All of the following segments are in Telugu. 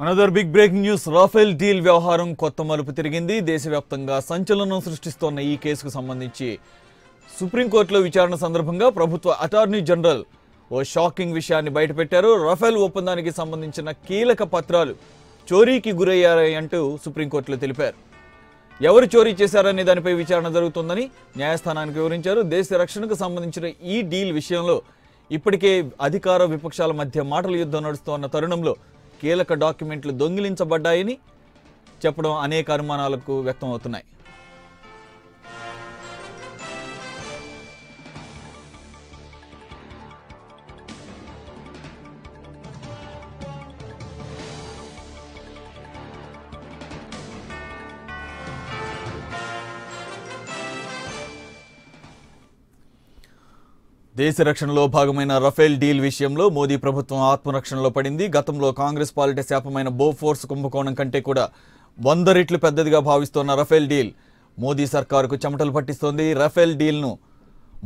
Another big breaking news. Rafale deal వ్యవహారం కొత్త మలుపు తిరిగింది. దేశవ్యాప్తంగా సంచలనం సృష్టిస్తోన్న ఈ కేసుకు సంబంధించి సుప్రీంకోర్టులో విచారణ సందర్భంగా ప్రభుత్వ అటార్నీ జనరల్ ఓ షాకింగ్ విషయాన్ని బయటపెట్టారు. రాఫెల్ ఒప్పందానికి సంబంధించిన కీలక పత్రాలు చోరీకి గురయ్యాయంటూ సుప్రీంకోర్టులో తెలిపారు. ఎవరు చోరీ చేశారనే దానిపై విచారణ జరుగుతుందని న్యాయస్థానానికి వివరించారు. దేశ రక్షణకు సంబంధించిన ఈ డీల్ విషయంలో ఇప్పటికే అధికార విపక్షాల మధ్య మాటల యుద్ధం నడుస్తున్న తరుణంలో కీలక డాక్యుమెంట్లు దొంగిలించబడ్డాయని చెప్పడం అనేక అనుమానాలకు వ్యక్తమవుతున్నాయి. దేశ రక్షణలో భాగమైన రఫేల్ డీల్ విషయంలో మోదీ ప్రభుత్వం ఆత్మరక్షణలో పడింది. గతంలో కాంగ్రెస్ పాలిట శాపమైన బోఫోర్స్ కుంభకోణం కంటే కూడా 100 రెట్లు పెద్దదిగా భావిస్తోన్న రఫేల్ డీల్ మోదీ సర్కారుకు చెమటలు పట్టిస్తోంది. రఫేల్ డీల్ను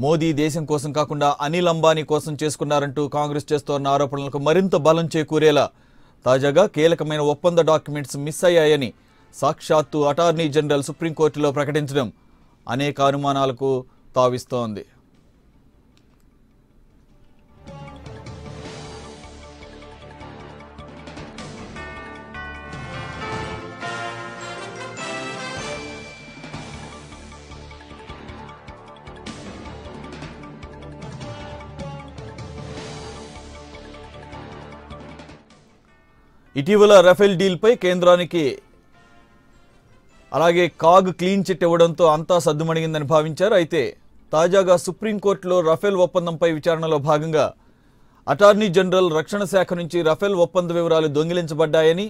మోదీ దేశం కోసం కాకుండా అనిల్ అంబానీ కోసం చేసుకున్నారంటూ కాంగ్రెస్ చేస్తోన్న ఆరోపణలకు మరింత బలం చేకూరేలా తాజాగా కీలకమైన ఒప్పంద డాక్యుమెంట్స్ మిస్ అయ్యాయని సాక్షాత్తు అటార్నీ జనరల్ సుప్రీంకోర్టులో ప్రకటించడం అనేక అనుమానాలకు తావిస్తోంది. ఇటీవల రఫేల్ డీల్పై కేంద్రానికి అలాగే కాగ్ క్లీన్ చిట్ ఇవ్వడంతో అంతా సద్దుమణిగిందని భావించారు. అయితే తాజాగా సుప్రీంకోర్టులో రఫేల్ ఒప్పందంపై విచారణలో భాగంగా అటార్నీ జనరల్ రక్షణ శాఖ నుంచి రఫేల్ ఒప్పంద వివరాలు దొంగిలించబడ్డాయని,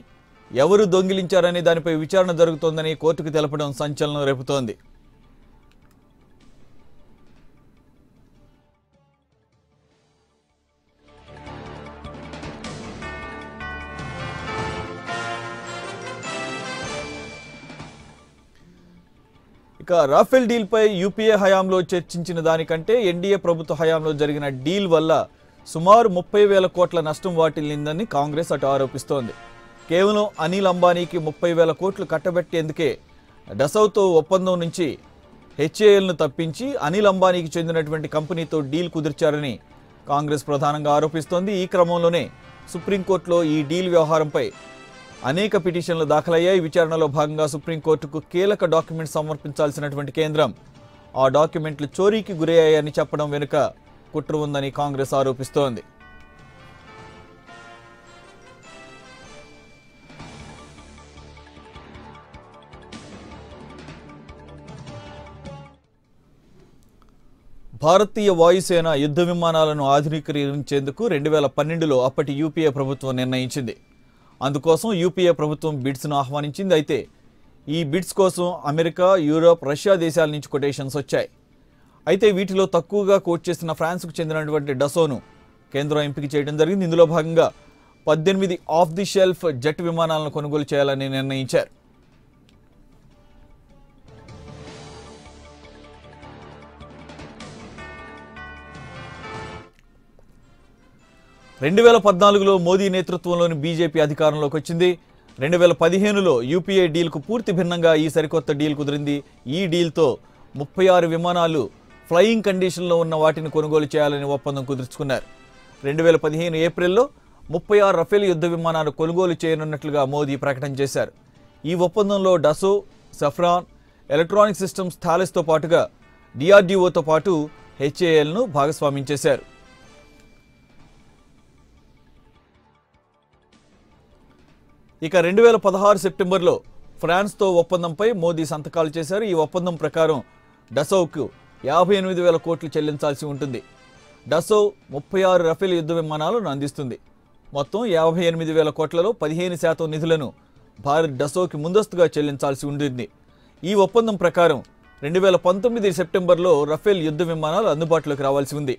ఎవరు దొంగిలించారనే దానిపై విచారణ జరుగుతోందని కోర్టుకు తెలపడం సంచలనం రేపుతోంది. ఇక రాఫెల్ డీల్పై యూపీఏ హయాంలో చర్చించిన దానికంటే ఎన్డీఏ ప్రభుత్వ హయాంలో జరిగిన డీల్ వల్ల సుమారు 30,000 కోట్ల నష్టం వాటిల్లిందని కాంగ్రెస్ అటు ఆరోపిస్తోంది. కేవలం అనిల్ అంబానీకి 30,000 కోట్లు కట్టబెట్టేందుకే డసౌతో ఒప్పందం నుంచి హెచ్ఏఎల్ను తప్పించి అనిల్ అంబానీకి చెందినటువంటి కంపెనీతో డీల్ కుదిర్చారని కాంగ్రెస్ ప్రధానంగా ఆరోపిస్తోంది. ఈ క్రమంలోనే సుప్రీంకోర్టులో ఈ డీల్ వ్యవహారంపై అనేక పిటిషన్లు దాఖలయ్యాయి. విచారణలో భాగంగా సుప్రీంకోర్టుకు కీలక డాక్యుమెంట్స్ సమర్పించాల్సినటువంటి కేంద్రం ఆ డాక్యుమెంట్లు చోరీకి గురయ్యాయని చెప్పడం వెనుక కుట్ర ఉందని కాంగ్రెస్ ఆరోపిస్తోంది. భారతీయ వాయుసేన యుద్ధ విమానాలను ఆధునీకరించేందుకు 2012లో అప్పటి యూపీఏ ప్రభుత్వం నిర్ణయించింది. అందుకోసం యూపీఏ ప్రభుత్వం బిడ్స్ను ఆహ్వానించింది. అయితే ఈ బిడ్స్ కోసం అమెరికా, యూరోప్, రష్యా దేశాల నుంచి కొటేషన్స్ వచ్చాయి. అయితే వీటిలో తక్కువగా కోట్ చేసిన ఫ్రాన్స్కు చెందినటువంటి డసోను కేంద్రం ఎంపిక చేయడం జరిగింది. ఇందులో భాగంగా 18 ఆఫ్ ది షెల్ఫ్ జెట్ విమానాలను కొనుగోలు చేయాలని నిర్ణయించారు. రెండు 2014లో మోదీ నేతృత్వంలోని బీజేపీ అధికారంలోకి వచ్చింది. 2015లో యూపీఏ డీల్కు పూర్తి భిన్నంగా ఈ సరికొత్త డీల్ కుదిరింది. ఈ డీల్తో 36 విమానాలు ఫ్లయింగ్ కండిషన్లో ఉన్న వాటిని కొనుగోలు చేయాలని ఒప్పందం కుదుర్చుకున్నారు. 2015 ఏప్రిల్లో 36 రఫేల్ యుద్ధ విమానాలు కొనుగోలు చేయనున్నట్లుగా మోదీ ప్రకటన చేశారు. ఈ ఒప్పందంలో డసో, సఫ్రాన్, ఎలక్ట్రానిక్ సిస్టమ్స్, థాలెస్తో పాటుగా డిఆర్డీఓతో పాటు హెచ్ఏఎల్ను భాగస్వామ్యం చేశారు. ఇక 2016 సెప్టెంబర్లో ఫ్రాన్స్తో ఒప్పందంపై మోదీ సంతకాలు చేశారు. ఈ ఒప్పందం ప్రకారం డసౌకు 58,000 కోట్లు చెల్లించాల్సి ఉంటుంది. డసౌ 36 రఫేల్ యుద్ధ విమానాలను అందిస్తుంది. మొత్తం 58,000 కోట్లలో 15% నిధులను భారత్ డసౌకి ముందస్తుగా చెల్లించాల్సి ఉంటుంది. ఈ ఒప్పందం ప్రకారం 2019 సెప్టెంబర్లో రఫేల్ యుద్ధ విమానాలు అందుబాటులోకి రావాల్సి ఉంది.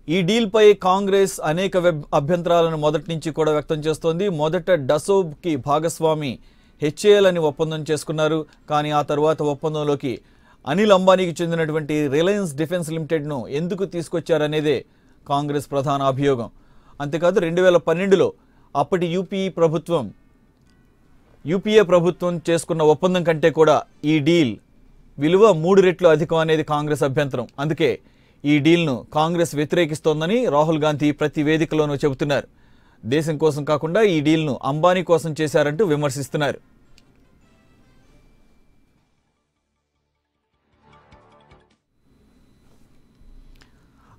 ఈ డీల్పై కాంగ్రెస్ అనేక అభ్యంతరాలను మొదటి నుంచి కూడా వ్యక్తం చేస్తోంది. మొదట డసోబ్కి భాగస్వామి హెచ్ఏఎల్ అని ఒప్పందం చేసుకున్నారు. కానీ ఆ తర్వాత ఒప్పందంలోకి అనిల్ అంబానీకి చెందినటువంటి రిలయన్స్ డిఫెన్స్ లిమిటెడ్ను ఎందుకు తీసుకొచ్చారనేదే కాంగ్రెస్ ప్రధాన అభియోగం. అంతేకాదు 2012లో అప్పటి యూపీఏ ప్రభుత్వం చేసుకున్న ఒప్పందం కంటే కూడా ఈ డీల్ విలువ 3 రెట్లు అధికం అనేది కాంగ్రెస్ అభ్యంతరం. అందుకే ఈ డీల్ను కాంగ్రెస్ వ్యతిరేకిస్తోందని రాహుల్ గాంధీ ప్రతి వేదికలోనూ చెబుతున్నారు. దేశం కోసం కాకుండా ఈ డీల్ను అంబానీ కోసం చేశారంటూ విమర్శిస్తున్నారు.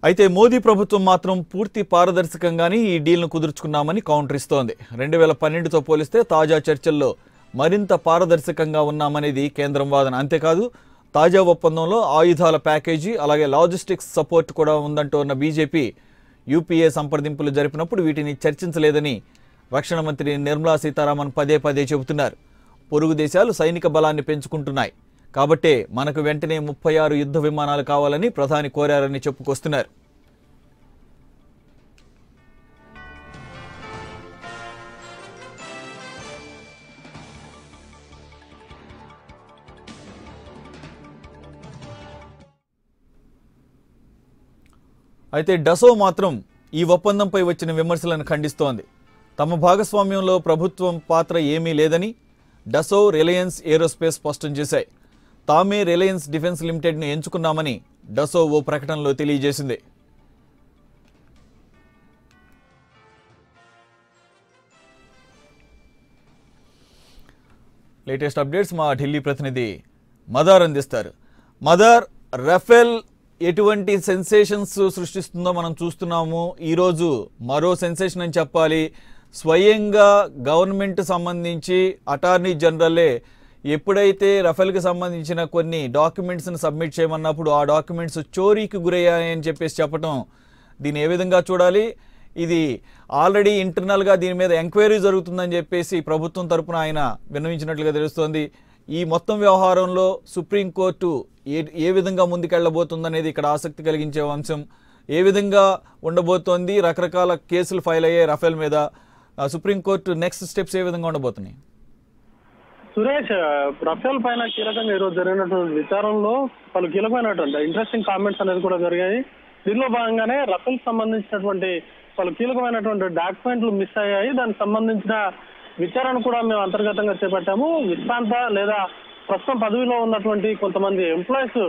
అయితే మోదీ ప్రభుత్వం మాత్రం పూర్తి పారదర్శకంగానే ఈ డీల్ను కుదుర్చుకున్నామని కౌంటర్ ఇస్తోంది. 2012తో పోలిస్తే తాజా చర్చల్లో మరింత పారదర్శకంగా ఉన్నామనేది కేంద్రం వాదన. అంతేకాదు తాజా ఒప్పందంలో ఆయుధాల ప్యాకేజీ అలాగే లాజిస్టిక్స్ సపోర్ట్ కూడా ఉందంటోన్న బీజేపీ యూపీఏ సంప్రదింపులు జరిపినప్పుడు వీటిని చర్చించలేదని రక్షణ మంత్రి నిర్మలా సీతారామన్ పదే పదే చెబుతున్నారు. పొరుగు దేశాలు సైనిక బలాన్ని పెంచుకుంటున్నాయి కాబట్టే మనకు వెంటనే 36 యుద్ధ విమానాలు కావాలని ప్రధాని కోరారని చెప్పుకొస్తున్నారు. అయితే డసో మాత్రం ఈ ఒప్పందంపై వచ్చిన విమర్శలను ఖండిస్తోంది. తమ భాగస్వామ్యంలో ప్రభుత్వం పాత్ర ఏమీ లేదని డసో, రిలయన్స్ ఏరోస్పేస్ స్పష్టం చేశాయి. తామే రిలయన్స్ డిఫెన్స్ లిమిటెడ్ను ఎంచుకున్నామని డసో ఓ ప్రకటనలో తెలియజేసింది. లేటెస్ట్ అప్డేట్స్ మా ఢిల్లీ ప్రతినిధి మదార్ అందిస్తారు. మదార్, రఫేల్ ఎటువంటి సెన్సేషన్స్ సృష్టిస్తుందో మనం చూస్తున్నాము. ఈరోజు మరో సెన్సేషన్ అని చెప్పాలి. స్వయంగా గవర్నమెంట్ సంబంధించి అటార్నీ జనరలే ఎప్పుడైతే రఫేల్కి సంబంధించిన కొన్ని డాక్యుమెంట్స్ని సబ్మిట్ చేయమన్నప్పుడు ఆ డాక్యుమెంట్స్ చోరీకి గురయ్యాయని చెప్పడం దీన్ని ఏ విధంగా చూడాలి? ఇది ఆల్రెడీ ఇంటర్నల్గా దీని మీద ఎంక్వైరీ జరుగుతుందని చెప్పేసి ప్రభుత్వం తరపున ఆయన విన్నవించినట్లుగా తెలుస్తోంది. ఈ మొత్తం వ్యవహారంలో సుప్రీంకోర్టు ఏ విధంగా ముందుకెళ్లబోతుందనేది ఇక్కడ ఆసక్తి కలిగించే అంశం. ఏ విధంగా ఉండబోతోంది? రకరకాల కేసులు ఫైల్ అయ్యాయి రఫేల్ మీద. సుప్రీంకోర్టు నెక్స్ట్ స్టెప్స్ ఏ విధంగా ఉండబోతున్నాయి? సురేష్, రఫేల్ పైన కీలకంగా ఈరోజు జరిగినటువంటి విచారణలో పలు కీలకమైనటువంటి ఇంట్రెస్టింగ్ కామెంట్స్ అనేది కూడా జరిగాయి. దీనిలో భాగంగానే రఫేల్ సంబంధించినటువంటి పలు కీలకమైనటువంటి డాక్యుమెంట్లు మిస్ అయ్యాయి. దానికి సంబంధించిన విచారణ కూడా మేము అంతర్గతంగా చేపట్టాము. విశ్రాంత లేదా ప్రస్తుతం పదవిలో ఉన్నటువంటి కొంతమంది ఎంప్లాయీస్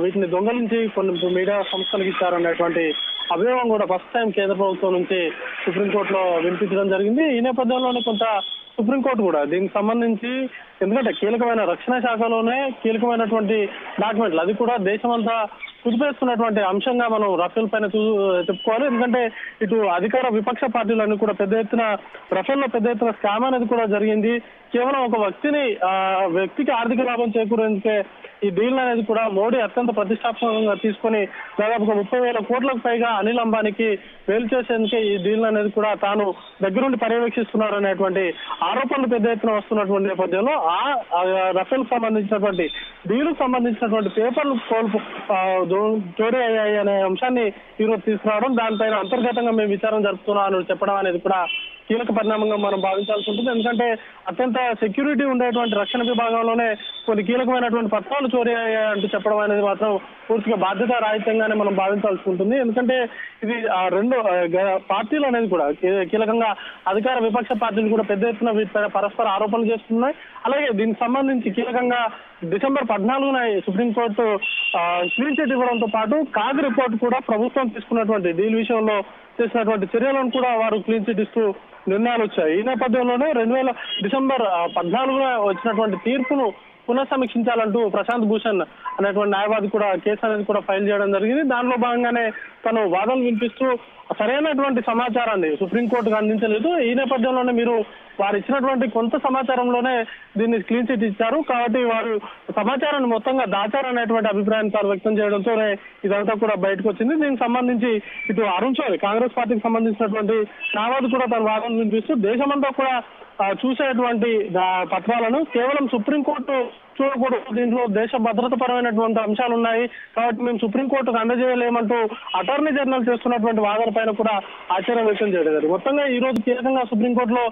వీటిని దొంగలించి కొన్ని మీడియా సంస్థలకు ఇచ్చారనేటువంటి అభియోగం కూడా ఫస్ట్ టైం కేంద్ర ప్రభుత్వం నుంచి సుప్రీంకోర్టులో వినిపించడం జరిగింది. ఈ నేపథ్యంలోనే కొంత సుప్రీంకోర్టు కూడా దీనికి సంబంధించి, ఎందుకంటే కీలకమైన రక్షణ శాఖలోనే కీలకమైనటువంటి డాక్యుమెంట్లు, అది కూడా దేశమంతా కుదిపేస్తున్నటువంటి అంశంగా మనం రఫేల్ పైన చెప్పుకోవాలి. ఎందుకంటే ఇటు అధికార విపక్ష పార్టీలన్నీ కూడా పెద్ద ఎత్తున రఫేల్ లో పెద్ద ఎత్తున స్కామ్ అనేది కూడా జరిగింది. కేవలం ఒక వ్యక్తికి ఆర్థిక లాభం చేకూరేందుకే ఈ డీల్ అనేది కూడా మోడీ అత్యంత ప్రతిష్టాత్మకంగా తీసుకొని దాదాపుగా 30,000 కోట్లకు పైగా అనిల్ అంబానీకి వేలు చేసేందుకే ఈ డీల్ అనేది కూడా తాను దగ్గరుండి పర్యవేక్షిస్తున్నారు అనేటువంటి ఆరోపణలు పెద్ద ఎత్తున వస్తున్నటువంటి నేపథ్యంలో ఆ రఫేల్ సంబంధించినటువంటి డీల్ సంబంధించినటువంటి పేపర్లు చోరీ అయ్యాయి అనే అంశాన్ని ఈరోజు తీసుకురావడం, దానిపైన అంతర్గతంగా మేము విచారణ జరుపుతున్నాం అని చెప్పడం అనేది కూడా కీలక పరిణామంగా మనం భావించాల్సి ఉంటుంది. ఎందుకంటే అత్యంత సెక్యూరిటీ ఉండేటువంటి రక్షణ విభాగంలోనే కొన్ని కీలకమైనటువంటి పత్రాలు చోరీ అయ్యాయంటూ చెప్పడం అనేది మాత్రం పూర్తిగా బాధ్యత రాహిత్యంగానే మనం భావించాల్సి ఉంటుంది. ఎందుకంటే ఇది రెండు పార్టీలు అనేది కూడా కీలకంగా అధికార విపక్ష పార్టీలు కూడా పెద్ద ఎత్తున వీటిపైన పరస్పర ఆరోపణలు చేస్తున్నాయి. అలాగే దీనికి సంబంధించి కీలకంగా డిసెంబర్ 14న సుప్రీంకోర్టు క్లీన్ చిట్ ఇవ్వడంతో పాటు కాగ్ రిపోర్ట్ కూడా ప్రభుత్వం తీసుకున్నటువంటి డీల్ విషయంలో చేసినటువంటి చర్యలను కూడా వారు క్లీన్ చిట్ ఇస్తూ నిర్ణయాలు వచ్చాయి. ఈ నేపథ్యంలోనే డిసెంబర్ 14న వచ్చినటువంటి తీర్పును పునఃసమీక్షించాలంటూ ప్రశాంత్ భూషణ్ అనేటువంటి న్యాయవాది కూడా కేసు అనేది కూడా ఫైల్ చేయడం జరిగింది. దానిలో భాగంగానే తను వాదనలు వినిపిస్తూ సరైనటువంటి సమాచారాన్ని సుప్రీంకోర్టుకు అందించలేదు. ఈ నేపథ్యంలోనే వారు ఇచ్చినటువంటి కొంత సమాచారంలోనే దీన్ని క్లీన్ చిట్ ఇచ్చారు. కాబట్టి వారు సమాచారాన్ని మొత్తంగా దాచారనేటువంటి అభిప్రాయాన్ని తాను వ్యక్తం చేయడంతోనే ఇదంతా కూడా బయటకు వచ్చింది. దీనికి సంబంధించి ఇటు అరుణ్ చౌదరి కాంగ్రెస్ పార్టీకి సంబంధించినటువంటి న్యాయవాది కూడా తన వాదనలు వినిపిస్తూ దేశమంతా కూడా చూసేటువంటి పత్రాలను కేవలం సుప్రీంకోర్టు చూడకూడదు, దీంట్లో దేశ భద్రత పరమైనటువంటి అంశాలు ఉన్నాయి కాబట్టి మేము సుప్రీంకోర్టుకు అందజేయలేమంటూ అటార్నీ జనరల్ చేస్తున్నటువంటి వాదన పైన కూడా ఆశ్చర్యం వ్యక్తం చేయలేదు. మొత్తంగా ఈ రోజు కీలకంగా సుప్రీంకోర్టులో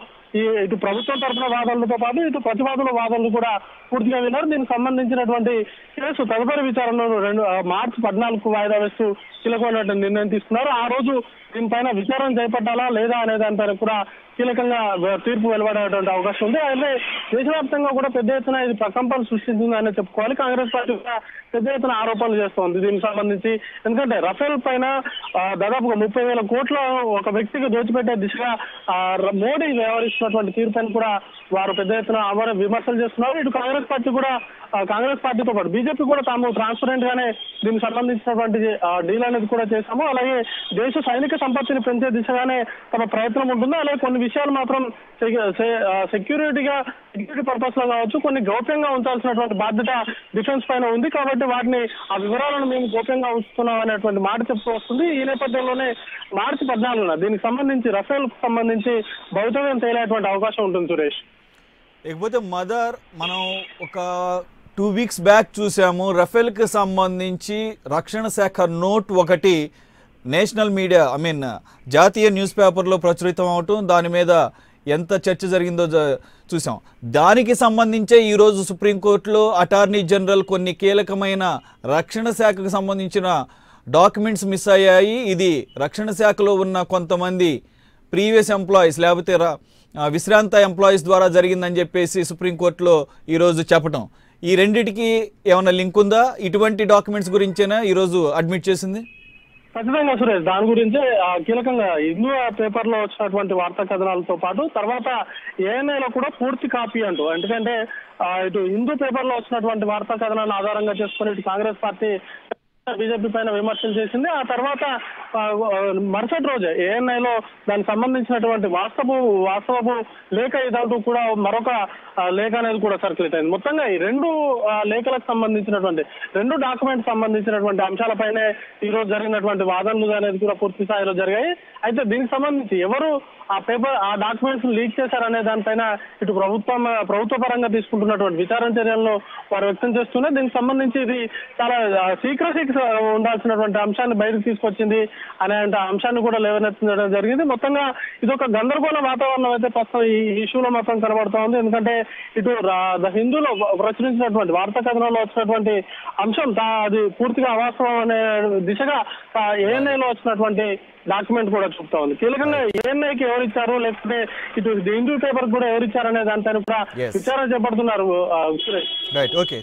ఇటు ప్రభుత్వం తరఫున వాదనలతో పాటు ఇటు ప్రతివాదుల వాదనలు కూడా పూర్తిగా విన్నారు. దీనికి సంబంధించినటువంటి కేసు తదుపరి విచారణను మార్చి 14కు వాయిదా వేస్తూ కీలకమైనటువంటి నిర్ణయం తీసుకున్నారు. ఆ రోజు దీనిపైన విచారణ చేపట్టాలా లేదా అనే దానిపైన కూడా కీలకంగా తీర్పు వెలువడేటువంటి అవకాశం ఉంది. అయితే దేశవ్యాప్తంగా కూడా పెద్ద ఎత్తున ఇది ప్రకంపనలు సృష్టించిందని చెప్పుకోవాలి. కాంగ్రెస్ పార్టీ కూడా పెద్ద ఎత్తున ఆరోపణలు చేస్తోంది దీనికి సంబంధించి. ఎందుకంటే రఫేల్ పైన దాదాపుగా 30,000 కోట్ల ఒక వ్యక్తికి దోచిపెట్టే దిశగా మోడీ వ్యవహరిస్తున్నటువంటి తీర్పుని కూడా వారు పెద్ద ఎత్తున విమర్శలు చేస్తున్నారు. ఇటు కాంగ్రెస్ పార్టీ కూడా కాంగ్రెస్ పార్టీతో పాటు బీజేపీ కూడా తాము ట్రాన్స్పరెంట్ గానే దీనికి సంబంధించినటువంటి డీల్ అనేది కూడా చేశాము. అలాగే దేశ సైనిక సంపత్తిని పెంచే దిశగానే తమ ప్రయత్నం ఉంటుంది. అలాగే కొన్ని విషయాలు మాత్రం సెక్యూరిటీ పర్పస్ లో కావచ్చు, కొన్ని గోప్యంగా ఉంచాల్సినటువంటి బాధ్యత డిఫెన్స్ పైన ఉంది కాబట్టి వాటిని ఆ వివరాలను మేము గోప్యంగా ఉంచుతున్నాం అనేటువంటి మాట చెప్తూ వస్తుంది. ఈ నేపథ్యంలోనే మార్చి 14న దీనికి సంబంధించి రఫేల్ కు సంబంధించి భవితవ్యం తేలేటువంటి అవకాశం ఉంటుంది సురేష్. లేకపోతే మనం ఒక 2 వీక్స్ బ్యాక్ చూసాము, రఫేల్కి సంబంధించి రక్షణ శాఖ నోట్ ఒకటి నేషనల్ మీడియా జాతీయ న్యూస్ పేపర్లో ప్రచురితం అవటం, దాని మీద ఎంత చర్చ జరిగిందో చూసాం. దానికి సంబంధించే ఈరోజు సుప్రీంకోర్టులో అటార్నీ జనరల్ కొన్ని కీలకమైన రక్షణ శాఖకు సంబంధించిన డాక్యుమెంట్స్ మిస్ అయ్యాయి, ఇది రక్షణ శాఖలో ఉన్న కొంతమంది ప్రీవియస్ ఎంప్లాయీస్ లేకపోతే విశ్రాంత ఎంప్లాయీస్ ద్వారా జరిగిందని చెప్పేసి సుప్రీంకోర్టులో ఈరోజు చెప్పటం, ఈ రెండిటికి ఏమైనా లింక్ ఉందా? ఇటువంటి డాక్యుమెంట్స్ గురించేనా ఈరోజు అడ్మిట్ చేసింది? ఖచ్చితంగా సురేష్, దాని గురించి కీలకంగా హిందూ పేపర్ లో వచ్చినటువంటి వార్తా కథనాలతో పాటు తర్వాత ఏఎన్ఐలో కూడా పూర్తి కాపీ అంటూ, ఎందుకంటే ఇటు హిందూ పేపర్ లో వచ్చినటువంటి వార్తా కథనాలను ఆధారంగా చేసుకుని ఇటు కాంగ్రెస్ పార్టీ బీజేపీ పైన విమర్శలు చేసింది. ఆ తర్వాత మరుసటి రోజే ఏఎన్ఐలో దానికి సంబంధించినటువంటి వాస్తవపు లేఖ ఇదంటూ కూడా మరొక లేఖ అనేది కూడా సర్క్యులేట్ అయింది. మొత్తంగా ఈ రెండు లేఖలకు సంబంధించినటువంటి రెండు డాక్యుమెంట్ సంబంధించినటువంటి అంశాలపైనే ఈ రోజు జరిగినటువంటి వాదనలు అనేది కూడా పూర్తి స్థాయిలో జరిగాయి. అయితే దీనికి సంబంధించి ఎవరు ఆ డాక్యుమెంట్స్ లీక్ చేశారనే దానిపైన ఇటు ప్రభుత్వ పరంగా తీసుకుంటున్నటువంటి విచారణ చర్యలను వారు వ్యక్తం చేస్తూనే దీనికి సంబంధించి ఇది చాలా సీక్రసీకి ఉండాల్సినటువంటి అంశాన్ని బయటకు తీసుకొచ్చింది అనే అంశాన్ని కూడా లేవనెత్తడం జరిగింది. మొత్తంగా ఇది ఒక గందరగోళ వాతావరణం అయితే ప్రస్తుతం ఈ ఇష్యూలో మొత్తం కనబడుతూ ఉంది. ఎందుకంటే ఇటు ద హిందూలో ప్రచురించినటువంటి వార్తా కథనంలో వచ్చినటువంటి అంశం అది పూర్తిగా అవాస్తవం అనే దిశగా ఏఎన్ఐలో వచ్చినటువంటి డాక్యుమెంట్ కూడా చూపుతా ఉంది. కీలకంగా ఏఎన్ఐకి ఎవరిచ్చారు లేకపోతే ఇటు హిందూ పేపర్ కూడా ఎవరిచ్చారనే దానిపైన కూడా విచారణ చేపడుతున్నారు. Right, okay.